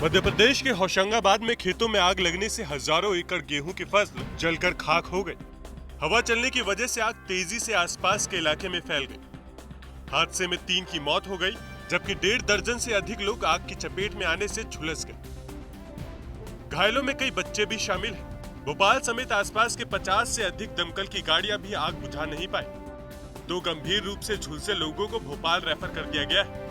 मध्य प्रदेश के होशंगाबाद में खेतों में आग लगने से हजारों एकड़ गेहूं की फसल जलकर खाक हो गई। हवा चलने की वजह से आग तेजी से आसपास के इलाके में फैल गई। हादसे में 3 की मौत हो गई, जबकि 1.5 दर्जन से अधिक लोग आग की चपेट में आने से झुलस गए। घायलों में कई बच्चे भी शामिल हैं। भोपाल समेत आसपास के 50 से अधिक दमकल की गाड़ियां भी आग बुझा नहीं पाई। 2 गंभीर रूप से झुलसे लोगों को भोपाल रेफर कर दिया गया है।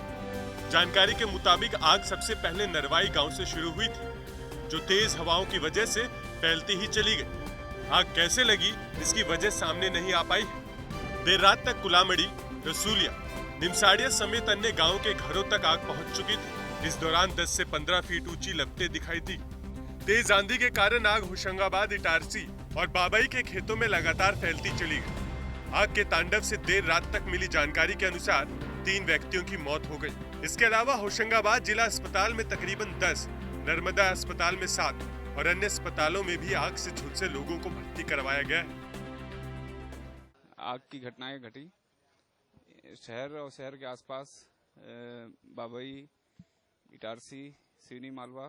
जानकारी के मुताबिक आग सबसे पहले नरवाई गांव से शुरू हुई थी, जो तेज हवाओं की वजह से फैलती ही चली गई। आग कैसे लगी, इसकी वजह सामने नहीं आ पाई। देर रात तक कुलामड़ी, रसूलिया, निमसाड़िया समेत अन्य गांवों के घरों तक आग पहुंच चुकी थी। इस दौरान 10 से 15 फीट ऊंची लपटें दिखाई दी। तेज आंधी के कारण आग होशंगाबाद, इटारसी और बाबई के खेतों में लगातार फैलती चली गई। आग के तांडव से देर रात तक मिली जानकारी के अनुसार 3 व्यक्तियों की मौत हो गई। इसके अलावा होशंगाबाद जिला अस्पताल में तकरीबन 10, नर्मदा अस्पताल में 7 और अन्य अस्पतालों में भी आग से झुलसे लोगों को भर्ती करवाया गया है। आग की घटनाएं घटी शहर और शहर के आसपास, बाबई, इटारसी, सिवनी, मालवा,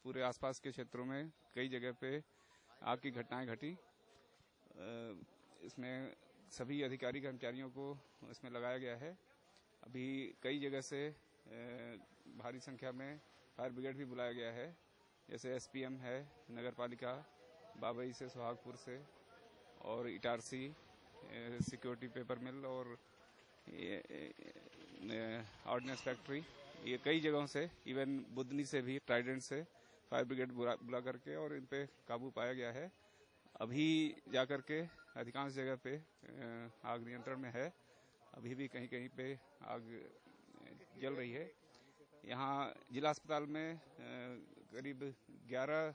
पूरे आसपास के क्षेत्रों में कई जगह पे आग की घटनाएं घटी। इसमें सभी अधिकारी कर्मचारियों को इसमें लगाया गया है। अभी कई जगह से भारी संख्या में फायर ब्रिगेड भी बुलाया गया है, जैसे एसपीएम है, नगर पालिका, बाबई से, सुहागपुर से और इटारसी, सिक्योरिटी पेपर मिल और ऑर्डिनेंस फैक्ट्री, ये कई जगहों से, इवन बुदनी से भी, ट्राइडेंट से फायर ब्रिगेड बुला करके और इन पे काबू पाया गया है। अभी जाकर के अधिकांश जगह पे आग नियंत्रण में है। अभी भी कहीं कहीं पे आग जल रही है। यहाँ जिला अस्पताल में करीब 11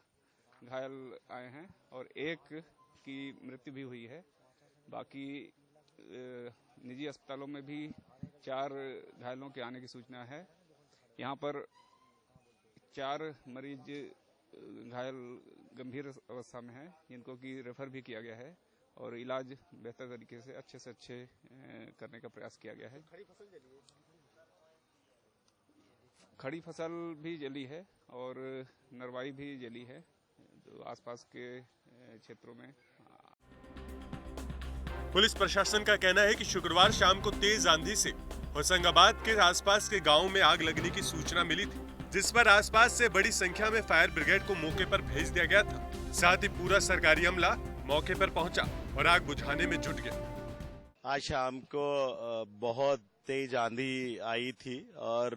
घायल आए हैं और 1 की मृत्यु भी हुई है। बाकी निजी अस्पतालों में भी 4 घायलों के आने की सूचना है। यहाँ पर 4 मरीज घायल गंभीर अवस्था में हैं, जिनको की रेफर भी किया गया है और इलाज बेहतर तरीके से अच्छे करने का प्रयास किया गया है। खड़ी फसल भी जली है और नरवाई भी जली है, तो आसपास के क्षेत्रों में। पुलिस प्रशासन का कहना है कि शुक्रवार शाम को तेज आंधी से होशंगाबाद के आसपास के गांवों में आग लगने की सूचना मिली थी, जिस पर आसपास से बड़ी संख्या में फायर ब्रिगेड को मौके पर भेज दिया गया था। साथ ही पूरा सरकारी अमला मौके पर पहुंचा और आग बुझाने में जुट गया। आज शाम को बहुत तेज आंधी आई थी और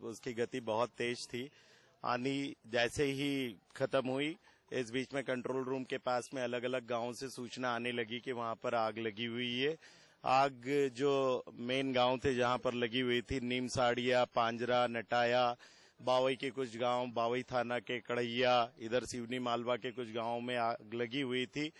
उसकी गति बहुत तेज थी। आंधी जैसे ही खत्म हुई, इस बीच में कंट्रोल रूम के पास में अलग अलग गांवों से सूचना आने लगी कि वहां पर आग लगी हुई है। आग जो मेन गांव थे जहां पर लगी हुई थी, नीमसाड़िया, पांजरा, नटाया, बावई के कुछ गांव, बावई थाना के कड़ैया, इधर सिवनी, मालवा के कुछ गांवों में आग लगी हुई थी।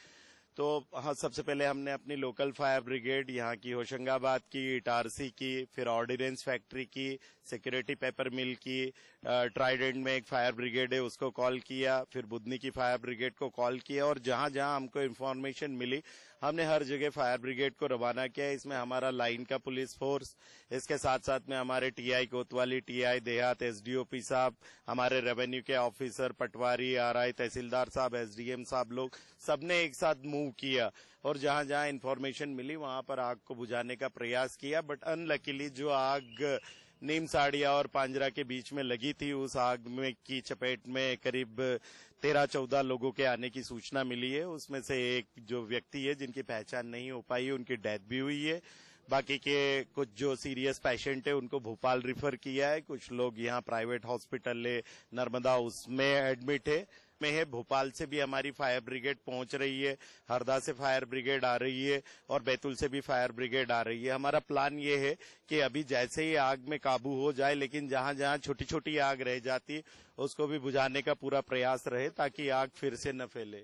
तो हाँ, सबसे पहले हमने अपनी लोकल फायर ब्रिगेड यहाँ की, होशंगाबाद की, इटारसी की, फिर ऑर्डिनेंस फैक्ट्री की, सिक्योरिटी पेपर मिल की, ट्राइडेंट में एक फायर ब्रिगेड है उसको कॉल किया, फिर बुदनी की फायर ब्रिगेड को कॉल किया और जहाँ जहाँ हमको इन्फॉर्मेशन मिली हमने हर जगह फायर ब्रिगेड को रवाना किया। इसमें हमारा लाइन का पुलिस फोर्स, इसके साथ साथ में हमारे टीआई कोतवाली, टीआई देहात, एसडीओपी साहब, हमारे रेवेन्यू के ऑफिसर, पटवारी, आरआई, तहसीलदार साहब, एसडीएम साहब, लोग सबने एक साथ मूव किया और जहां जहां इन्फॉर्मेशन मिली वहां पर आग को बुझाने का प्रयास किया। बट अनलकीली जो आग नीमसाड़िया और पांजरा के बीच में लगी थी, उस आग में की चपेट में करीब 13-14 लोगों के आने की सूचना मिली है। उसमें से एक जो व्यक्ति है जिनकी पहचान नहीं हो पाई है, उनकी डेथ भी हुई है। बाकी के कुछ जो सीरियस पेशेंट है उनको भोपाल रिफर किया है। कुछ लोग यहाँ प्राइवेट हॉस्पिटल है नर्मदा, उसमें एडमिट है। भोपाल से भी हमारी फायर ब्रिगेड पहुंच रही है, हरदा से फायर ब्रिगेड आ रही है और बैतूल से भी फायर ब्रिगेड आ रही है। हमारा प्लान ये है कि अभी जैसे ही आग में काबू हो जाए, लेकिन जहां जहां छोटी छोटी आग रह जाती उसको भी बुझाने का पूरा प्रयास रहे ताकि आग फिर से न फैले।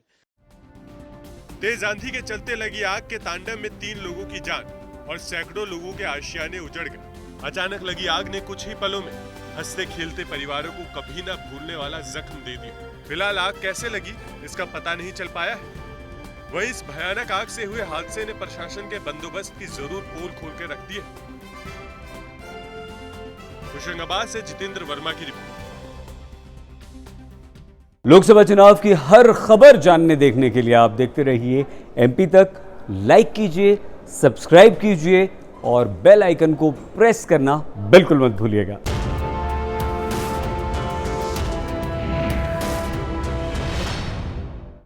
तेज आंधी के चलते लगी आग के तांडव में 3 लोगों की जान और सैकड़ों लोगों के आशियाने उजड़ गए। अचानक लगी आग ने कुछ ही पलों में हंसते खेलते परिवारों को कभी न भूलने वाला जख्म दे दिया। फिलहाल आग कैसे लगी इसका पता नहीं चल पाया है। वहीं इस भयानक आग से हुए हादसे ने प्रशासन के बंदोबस्त की जरूर पोल खोल के रख दी है। होशंगाबाद से जितेंद्र वर्मा की रिपोर्ट। लोकसभा चुनाव की हर खबर जानने देखने के लिए आप देखते रहिए MP तक। लाइक कीजिए, सब्सक्राइब कीजिए और बेल आइकन को प्रेस करना बिल्कुल मत भूलिएगा।